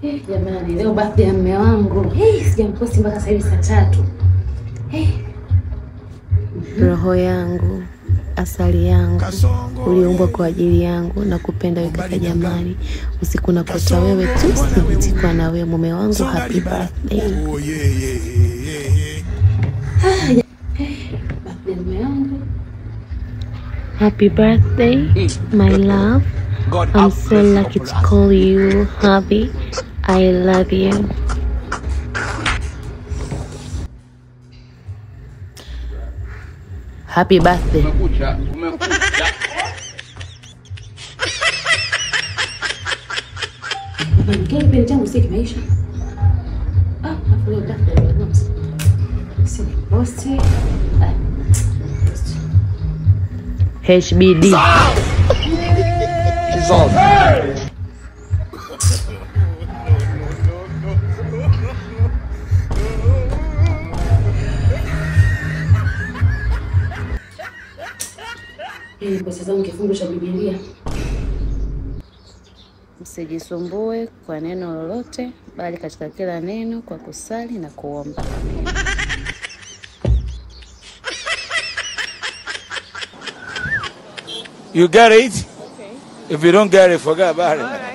Jamani, leo birthday ya mume wangu. Sijamposti mpaka sasa hivi saa 3. Roho yangu, asali yangu, uliumbwa kwa ajili yangu na kupenda wewe kaka Jamali. Usiku nakuota wewe tu, sijitikwa na wewe mume wangu. Happy birthday. Happy birthday, my love. I'm so lucky to call you hubby. I love you. Happy birthday. HBD. Pesa zangu kifungu cha Biblia. Msijisumbue kwa neno lolote, bali katika kila neno kwa kusali na kuomba. You get it? Okay. If you don't get it, forget about it.